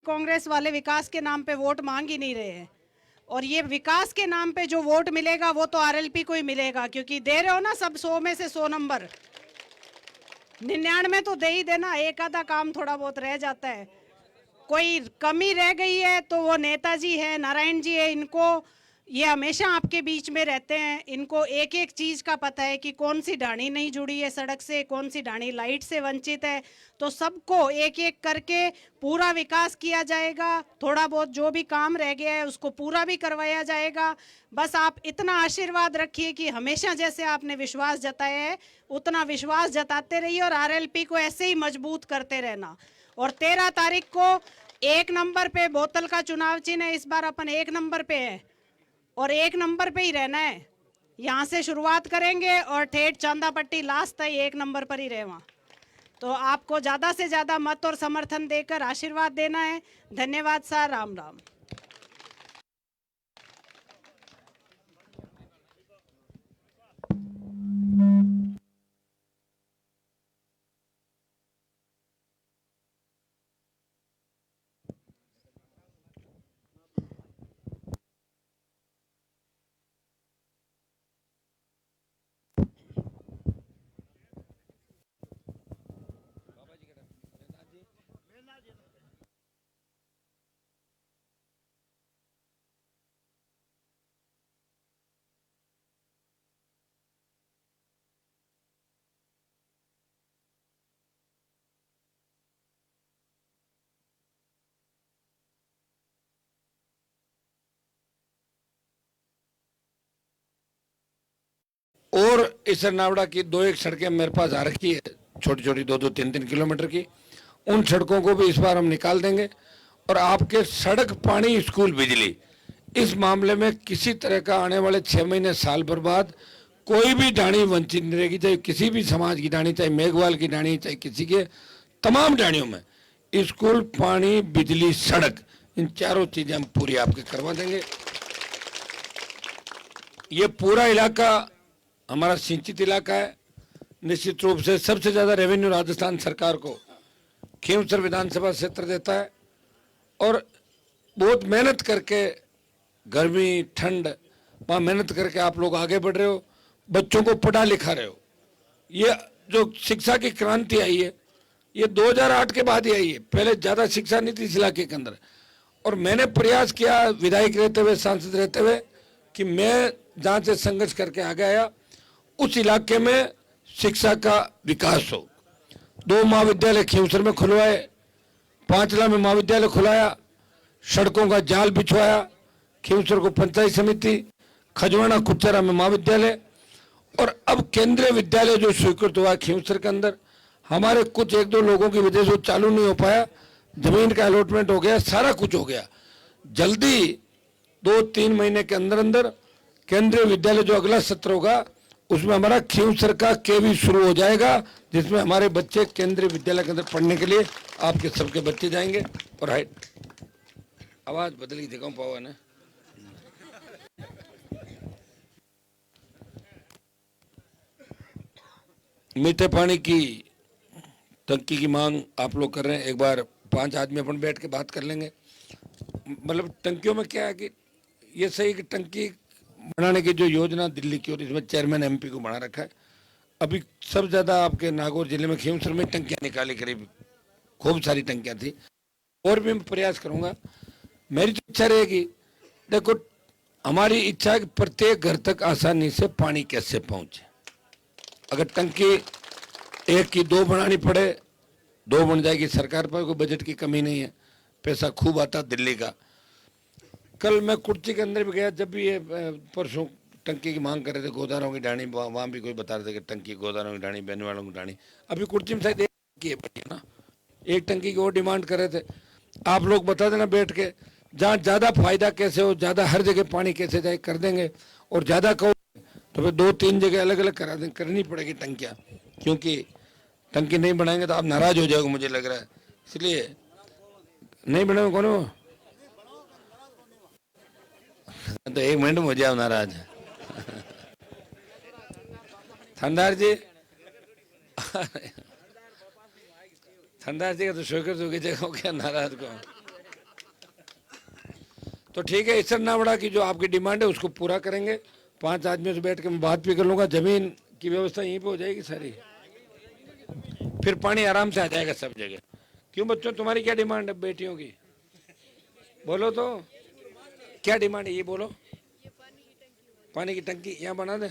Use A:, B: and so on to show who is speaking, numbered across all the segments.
A: कांग्रेस वाले विकास के नाम पे वोट मांग ही नहीं रहे हैं। और ये विकास के नाम पे जो वोट मिलेगा वो तो आरएलपी को ही मिलेगा, क्योंकि दे रहे हो ना सब 100 में से 100 नंबर। 99 तो दे ही देना, एक आधा काम थोड़ा बहुत रह जाता है। कोई कमी रह गई है तो वो नेताजी है, नारायण जी है, इनको ये हमेशा आपके बीच में रहते हैं। इनको एक एक चीज़ का पता है कि कौन सी ढाणी नहीं जुड़ी है सड़क से, कौन सी ढाणी लाइट से वंचित है। तो सबको एक एक करके पूरा विकास किया जाएगा। थोड़ा बहुत जो भी काम रह गया है उसको पूरा भी करवाया जाएगा। बस आप इतना आशीर्वाद रखिए कि हमेशा जैसे आपने विश्वास जताया है उतना विश्वास जताते रहिए और आरएलपी को ऐसे ही मजबूत करते रहना। और 13 तारीख को 1 नंबर पे बोतल का चुनाव चिन्ह है। इस बार अपन 1 नंबर पे है और 1 नंबर पे ही रहना है। यहाँ से शुरुआत करेंगे और ठेठ चांदापट्टी लास्ट तक 1 नंबर पर ही रहे वहाँ। तो आपको ज़्यादा से ज़्यादा मत और समर्थन देकर आशीर्वाद देना है। धन्यवाद सर, राम राम।
B: और इस नावड़ा की 2-1 सड़कें मेरे पास आ रखी है, छोटी छोटी 2-2, 3-3 किलोमीटर की। उन सड़कों को भी इस बार हम निकाल देंगे। और आपके सड़क, पानी, स्कूल, बिजली, इस मामले में किसी तरह का आने वाले 6 महीने, साल भर बाद कोई भी ढाणी वंचित नहीं रहेगी। चाहे किसी भी समाज की ढाणी, चाहे मेघवाल की ढाणी, चाहे किसी के, तमाम ढाणियों में स्कूल, पानी, बिजली, सड़क, इन चारों चीजें हम पूरी आपके करवा देंगे। ये पूरा इलाका हमारा सिंचित इलाका है। निश्चित रूप से सबसे ज्यादा रेवेन्यू राजस्थान सरकार को खींवसर विधानसभा क्षेत्र देता है। और बहुत मेहनत करके, गर्मी ठंड, वहाँ मेहनत करके आप लोग आगे बढ़ रहे हो, बच्चों को पढ़ा लिखा रहे हो। ये जो शिक्षा की क्रांति आई है ये 2008 के बाद ही आई है। पहले ज्यादा शिक्षा नहीं थी इस इलाके के अंदर। और मैंने प्रयास किया विधायक रहते हुए, सांसद रहते हुए, कि मैं जहाँ से संघर्ष करके आगे आया उस इलाके में शिक्षा का विकास हो। 2 महाविद्यालय खींवसर में खुलवाए, पांचला में महाविद्यालय खुलाया, सड़कों का जाल बिछवाया, खींवसर को पंचायत समिति, खजवाना कुचरा में महाविद्यालय। और अब केंद्रीय विद्यालय जो स्वीकृत हुआ खींवसर के अंदर, हमारे कुछ 1-2 लोगों की वजह से वो चालू नहीं हो पाया। जमीन का अलॉटमेंट हो गया, सारा कुछ हो गया। जल्दी 2-3 महीने के अंदर अंदर केंद्रीय विद्यालय जो अगला सत्र होगा उसमें हमारा खींवसर का केवी शुरू हो जाएगा, जिसमें हमारे बच्चे केंद्रीय विद्यालय के अंदर पढ़ने के लिए आपके सबके बच्चे जाएंगे। और हाइट आवाज बदली दिखाऊं पावा ना। मीठे पानी की टंकी की मांग आप लोग कर रहे हैं। एक बार 5 आदमी अपन बैठ के बात कर लेंगे। मतलब टंकियों में क्या है कि ये सही कि टंकी बनाने की जो योजना दिल्ली की, और इसमें चेयरमैन एमपी को बना रखा है। अभी सब ज्यादा आपके नागौर जिले में खींवसर में टंकियां निकाली, करीब खूब सारी टंकियां थी। और भी मैं प्रयास करूंगा। मेरी तो इच्छा रहेगी, देखो हमारी इच्छा है कि प्रत्येक घर तक आसानी से पानी कैसे पहुंचे। अगर टंकी 1 की 2 बनानी पड़े, 2 बन जाएगी। सरकार पर कोई बजट की कमी नहीं है, पैसा खूब आता दिल्ली का। कल मैं कुर्ची के अंदर भी गया, जब भी ये परसों टंकी की मांग कर रहे थे, गोदारों की ढाणी, वहाँ भी कोई बता रहे थे कि टंकी, गोदारों की ढाणी, बहने वालों की ढाणी। अभी कुर्ची में शायद 1 टंकी है बढ़िया ना, 1 टंकी की वो डिमांड कर रहे थे। आप लोग बता देना बैठ के, जहाँ ज़्यादा फायदा कैसे हो, ज़्यादा हर जगह पानी कैसे जाए, कर देंगे। और ज़्यादा कहो तो फिर 2-3 जगह अलग अलग करा दें, करनी पड़ेगी टंकियाँ। क्योंकि टंकी नहीं बनाएंगे तो आप नाराज हो जाओगे, मुझे लग रहा है। इसलिए नहीं बनाओगे कौन हो तो 1 मिनट में हो जाओ नाराज। थानदार जी थानदार जी का तो शोकर हो गया, नाराज को। तो ठीक है, इसर नावड़ा की जो आपकी डिमांड है उसको पूरा करेंगे। 5 आदमियों से बैठ के मैं बात भी कर लूंगा, जमीन की व्यवस्था यहीं पे हो जाएगी सारी, फिर पानी आराम से आ जाएगा सब जगह। क्यों बच्चों, तुम्हारी क्या डिमांड है बेटियों की? बोलो तो, क्या डिमांड है ये बोलो। पानी की टंकी यहाँ बना दे,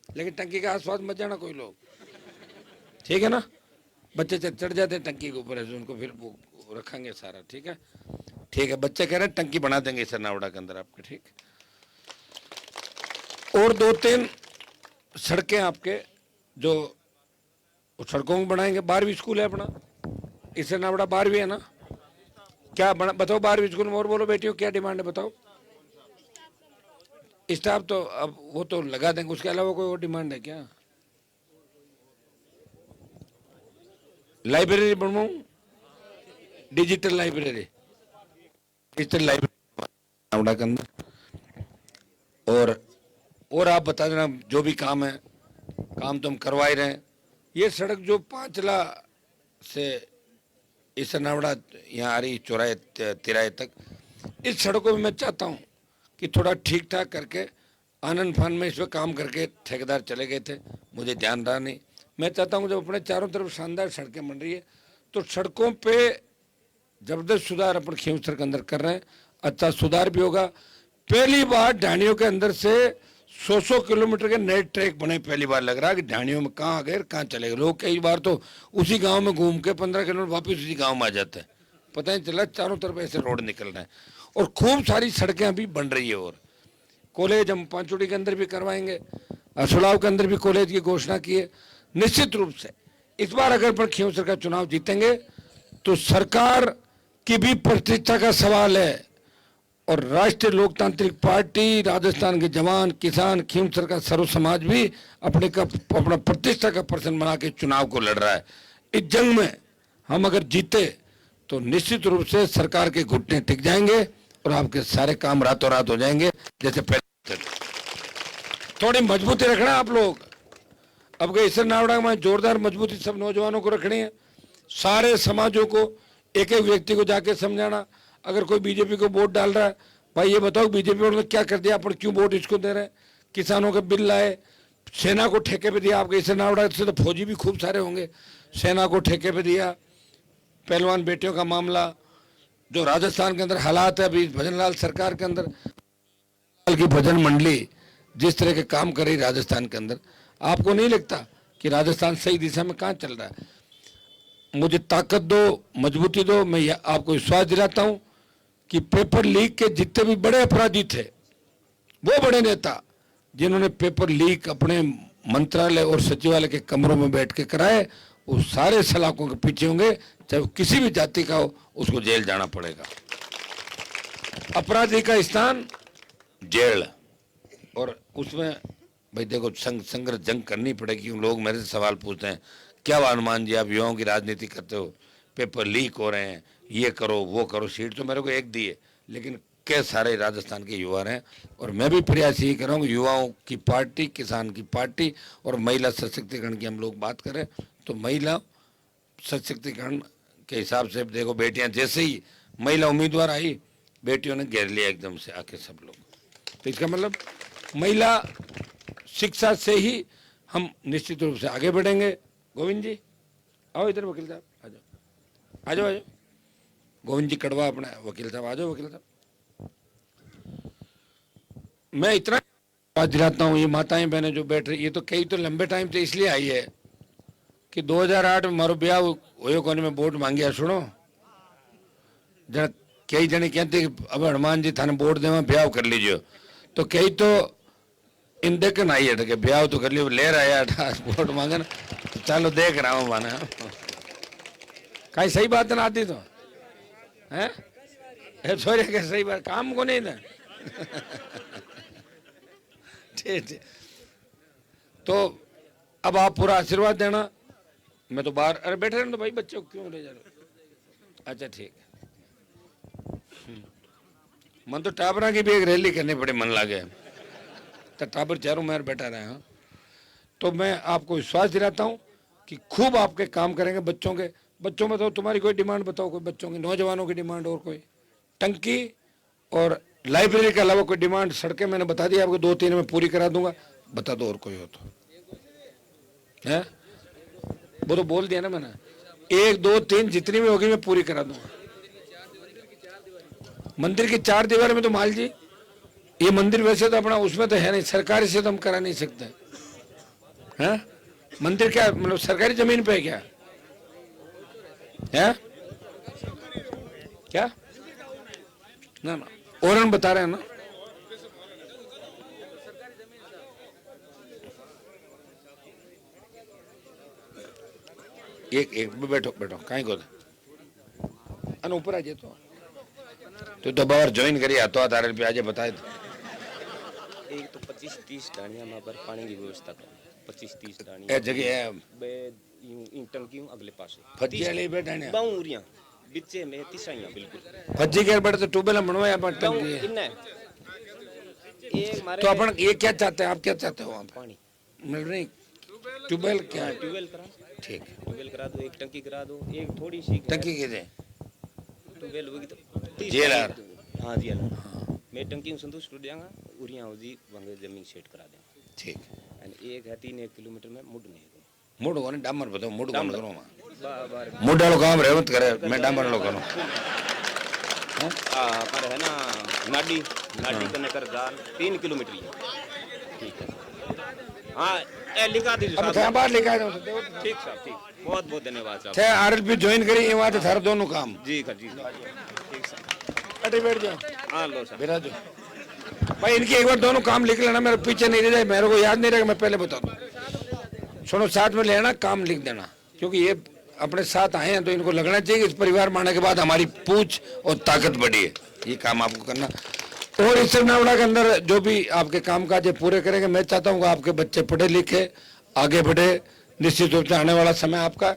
B: लेकिन टंकी के आसपास मत जाना कोई लोग, ठीक है ना? बच्चे चढ़ जाते हैं टंकी के ऊपर, ऐसे उनको फिर वो रखेंगे सारा, ठीक है? ठीक है, बच्चे कह रहे हैं टंकी बना देंगे इस नावड़ा के अंदर आपके, ठीक। और 2-3 सड़कें आपके जो सड़कों में बनाएंगे। 12वीं स्कूल है अपना इससे नावड़ा, 12वीं है ना? क्या बना बताओ 12वीं स्कूल में, और बोलो बेटियों क्या डिमांड है बताओ। स्टाफ तो अब वो तो लगा देंगे, उसके अलावा कोई और डिमांड है क्या? लाइब्रेरी बनवाऊं, डिजिटल लाइब्रेरी नावड़ा के अंदर। और आप बता देना जो भी काम है, काम तो हम करवा ही रहे हैं। ये सड़क जो 5ला से इस नावड़ा यहाँ आ रही चौराहे तिराहे तक, इस सड़कों में मैं चाहता हूँ कि थोड़ा ठीक ठाक करके, आनंद फान में इस पर काम करके ठेकेदार चले गए थे, मुझे ध्यान रहा नहीं। मैं चाहता हूँ जब अपने चारों तरफ शानदार सड़कें बन रही है तो सड़कों पे जबरदस्त सुधार अपन खींवसर के अंदर कर रहे हैं, अच्छा सुधार भी होगा। पहली बार ढाणियों के अंदर से 100 किलोमीटर के नए ट्रैक बने, पहली बार लग रहा है कि ढाणियों में कहाँ आ गए कहाँ चले गए लोग। कई बार तो उसी गांव में घूम के 15 किलोमीटर वापस उसी गांव में आ जाते हैं, पता नहीं चला चारों तरफ ऐसे रोड निकल रहे हैं। और खूब सारी सड़कें अभी बन रही है। और कॉलेज हम पांचोड़ी के अंदर भी करवाएंगे, असुलाव के अंदर भी कॉलेज की घोषणा की है। निश्चित रूप से इस बार अगर पर खींवसर का चुनाव जीतेंगे तो सरकार की भी प्रतिष्ठा का सवाल है, और राष्ट्रीय लोकतांत्रिक पार्टी, राजस्थान के जवान, किसान, खींवसर का सर्व समाज भी अपना प्रतिष्ठा का प्रश्न बना के चुनाव को लड़ रहा है। इस जंग में हम अगर जीते तो निश्चित रूप से सरकार के घुटने टिक जाएंगे और आपके सारे काम रातों रात हो जाएंगे जैसे पहले। थोड़ी मजबूती रखना आप लोग। अब गए इसर नावड़ा में जोरदार मजबूती सब नौजवानों को रखनी है, सारे समाजों को, एक एक व्यक्ति को जाके समझाना। अगर कोई बीजेपी को वोट डाल रहा है, भाई ये बताओ बीजेपी ने क्या कर दिया, अपन क्यों वोट इसको दे रहे हैं? किसानों के बिल लाए, सेना को ठेके पे दिया। आपके इसर नावड़ा से तो फौजी भी खूब सारे होंगे, सेना को ठेके पे दिया। पहलवान बेटियों का मामला, जो राजस्थान के अंदर हालात है अभी भजनलाल सरकार के अंदर, की भजन मंडली जिस तरह के काम कर रही राजस्थान के अंदर, आपको नहीं लगता कि राजस्थान सही दिशा में कहाँ चल रहा है? मुझे ताकत दो, मजबूती दो। मैं आपको विश्वास दिलाता हूं कि पेपर लीक के जितने भी बड़े अपराधी थे, वो बड़े नेता जिन्होंने पेपर लीक अपने मंत्रालय और सचिवालय के कमरों में बैठ के कराए, वो सारे सलाखों के पीछे होंगे, चाहे वो किसी भी जाति का हो, उसको जेल जाना पड़ेगा। अपराधी का स्थान जेल, और उसमें भाई देखो संघर्ष जंग करनी पड़ेगी। लोग मेरे से सवाल पूछते हैं, क्या हनुमान जी आप युवाओं की राजनीति करते हो, पेपर लीक हो रहे हैं, ये करो वो करो। सीट तो मेरे को एक दी है, लेकिन क्या सारे राजस्थान के युवा हैं, और मैं भी प्रयास यही कर रहा हूँ युवाओं की पार्टी, किसान की पार्टी और महिला सशक्तिकरण की हम लोग बात करें तो महिला सशक्तिकरण के हिसाब से देखो, बेटियां जैसे ही महिला उम्मीदवार आई, बेटियों ने घेर लिया एकदम से आके सब लोग। तो इसका मतलब महिला शिक्षा से ही हम निश्चित रूप से आगे बढ़ेंगे। गोविंद जी आओ इधर, वकील साहब आ जाओ, आ जाओ, आ जाओ। गोविंद जी कड़वा अपना वकील साहब, आ जाओ वकील साहब। मैं इतना बात दिलाता हूँ, ये माताएं बहनें जो बैठ रही, ये तो कई तो लंबे टाइम से इसलिए आई है कि 2008 में मारो ब्याह होयो कोने में वोट मांगिया। सुनो जन कई जने कहते अब हनुमान जी थाने वोट देवा ब्याह कर लीजिए, तो कई तो इन देख ना आई है ब्याह तो कर लियो, ले रहा है वोट मांगे ना, तो चलो देख रहा हूँ माना कहीं सही बात ना आती तो है छोरे के सही बात काम को नहीं था। ठीक, तो अब आप पूरा आशीर्वाद देना। मैं तो बाहर, अरे बैठे रहने तो भाई, बच्चे को क्यों ले जा रहे? अच्छा ठीक है। मन तो टाबरा की भी एक रैली करनी पड़े, मन लागे तो टाबर चारों में बैठा रहे हैं। तो मैं आपको विश्वास दिलाता हूं कि खूब आपके काम करेंगे बच्चों के। बच्चों में तो तुम्हारी कोई डिमांड बताओ, कोई बच्चों की, नौजवानों की डिमांड और कोई? टंकी और लाइब्रेरी के अलावा कोई डिमांड, सड़कें मैंने बता दी आपको, 2-3 में पूरी करा दूंगा। बता दो और कोई हो तो है, वो तो बोल दिया ना मैंने, 1 2 3 जितनी भी होगी मैं पूरी करा दूंगा। मंदिर की 4 दीवार में तो माल जी, ये मंदिर वैसे तो अपना उसमें तो है नहीं, सरकारी से तो हम करा नहीं सकते हैं। मंदिर क्या मतलब सरकारी जमीन पे है क्या है? क्या ना ना और हम बता रहे हैं ना, एक बैठो बैठो कहीं को अन ऊपर आ जाए तो बार ज्वाइन करिए हाथों हाथ RLP आज बताए तो।
C: एक तो 25-30 डाणियां वहाँ पर पानी की व्यवस्था कर, 25-30
B: ए
C: डाणियां
B: जगह है
C: बे इन टंकी अगले पासे
B: फज्जी वाली बैठाने
C: बाउरियां बिच्चे में तिसाइयां बिल्कुल
B: फज्जी के बैठे तो ट्यूबवेल बनवाए अपन टंकी है।
C: इन्ने एक मारे
B: तो अपन ये क्या चाहते हैं, आप क्या चाहते हो? वहाँ पे
C: पानी
B: मिल रही ट्यूबवेल क्या?
C: ट्यूबवेल करा,
B: ठीक
C: ट्यूबवेल करा दो, एक टंकी करा दो, एक थोड़ी सी
B: टंकी के दे
C: ट्यूबवेल होगी तो
B: JLR।
C: हाँ जी मैं टंकी में संतुष्ट हो जाऊंगा, उरियां हो जी वहाँ जमीन सेट करा देंगे।
B: ठीक
C: एंड एक है 3-1 किलोमीटर में मुड नहीं है,
B: मूड को नहीं डामर बताओ, मूड को करो
C: बार
B: मूड वालों काम रहे मत करे, मैं डामर लो करूँ।
C: पर है ना नाडी नाडी कने कर जाल 3 किलोमीटर ही है। ठीक है हाँ ए लिखा दीजिए
B: अब
C: साहब।
B: बाहर लेकर आए
C: ठीक साहब ठीक, बहुत बहुत धन्यवाद साहब।
B: थे RLP ज्वाइन करी ये बात थार दोनों काम
C: जी सर जी ठीक साहब।
B: अटे बैठ जाओ
C: हाँ लो सर
B: बिराजो भाई, इनके एक बार दोनों काम लिख लेना, मेरे पीछे नहीं रह जाए, मेरे को याद नहीं रहेगा, मैं पहले बता दूं। सुनो साथ में लेना, काम लिख देना, क्योंकि ये अपने साथ आए हैं तो इनको लगना चाहिए कि इस परिवार में आने के बाद हमारी पूछ और ताकत बढ़ी है। ये काम आपको करना, और इस चुनावड़ा के अंदर जो भी आपके काम काज पूरे करेंगे, मैं चाहता हूँ आपके बच्चे पढ़े लिखे आगे बढ़े, निश्चित रूप से आने वाला समय आपका।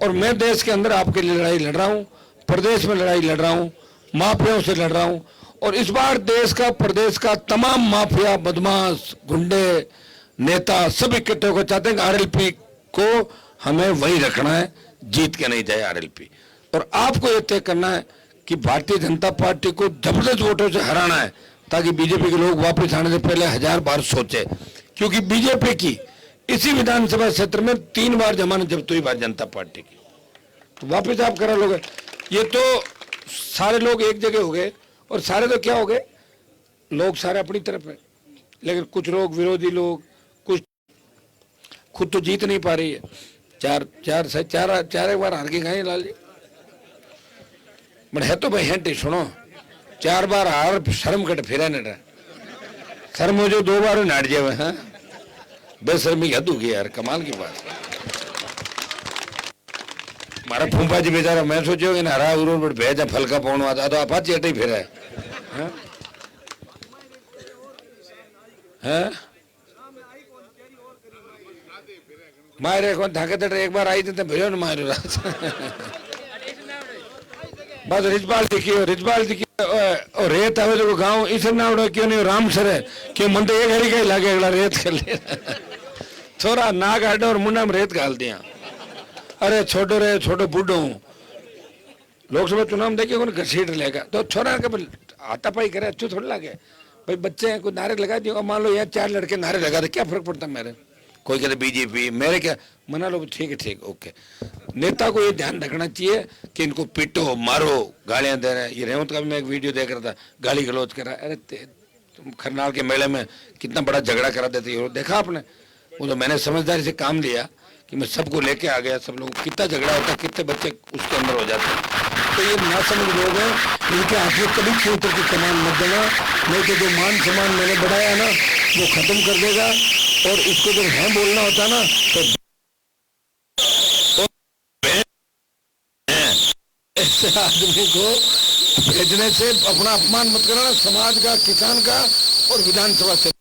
B: और मैं देश के अंदर आपके लिए लड़ाई लड़ रहा हूँ, प्रदेश में लड़ाई लड़ रहा हूँ, माफियाओं से लड़ रहा हूँ, और इस बार देश का प्रदेश का तमाम माफिया बदमाश गुंडे नेता सब इकट्ठे होकर चाहते हैं कि RLP को हमें वही रखना है, जीत के नहीं जाए RLP। और आपको यह तय करना है कि भारतीय जनता पार्टी को जबरदस्त वोटों से हराना है, ताकि बीजेपी के लोग वापस आने से पहले 1000 बार सोचे, क्योंकि बीजेपी की इसी विधानसभा क्षेत्र में 3 बार जमानत जब्त हुई भारतीय जनता पार्टी की, तो वापस आप करा लोगे। ये तो सारे लोग एक जगह हो गए, और सारे तो क्या हो गए, लोग सारे अपनी तरफ है, लेकिन कुछ लोग विरोधी लोग, कुछ खुद तो जीत नहीं पा रही है। चार एक बार हार के गए लाल जी, बट है तो भाई हेंटी सुनो, 4 बार हार शर्म कट फिर शर्म हो जो 2 बार नाट जाए हैं, बेशर्मी हद होगी यार, कमाल की बात। मारा फूफा जी बेचारा, मैं सोचो कि हरा उरों पर भेजा फलका पौन आता तो आप चेटे ही फिर है मारे कौन धाके तट एक बार आई थी भेजो न मारो बस रिजपाल दिखियो और रेत आवे तो गांव इस ना उड़ो क्यों नहीं राम सर है क्यों मन तो एक हरी का ही लागे अगला रेत कर ले थोड़ा नाक हटो और मुंडा में रेत घाल दिया। अरे छोटो रे छोटो बूढ़ो लोकसभा चुनाव में देखिए कौन घसीट लेगा तो छोरा के हाथापाई करे अच्छी थोड़ा लगे भाई, बच्चे हैं कुछ नारे लगा दियो, मान लो यहाँ 4 लड़के नारे लगा दे, क्या फर्क पड़ता मेरे, कोई कहते बीजेपी मेरे क्या मना लो, ठीक है ठीक ओके। नेता को ये ध्यान रखना चाहिए कि इनको पीटो मारो, गालियां दे रहे हैं। ये रेवंत का भी मैं एक वीडियो देख रहा था, गाली गलौज कर रहा है। अरे तुम खरनाल के मेले में कितना बड़ा झगड़ा करा देते हो, देखा आपने? वो तो मैंने समझदारी से काम लिया कि मैं सबको लेके आ गया, सब लोग कितना झगड़ा होता, कितने बच्चे उसके अंदर हो जाते हैं। तो ये ना समझ लोग हैं, इनके हाथ में कभी क्षेत्र की कमान मत देना, नहीं तो जो मान सम्मान मैंने बढ़ाया ना वो खत्म कर देगा। और इसको जब है बोलना होता ना तो ऐसे आदमी को भेजने से अपना अपमान मत करना, समाज का, किसान का और विधानसभा से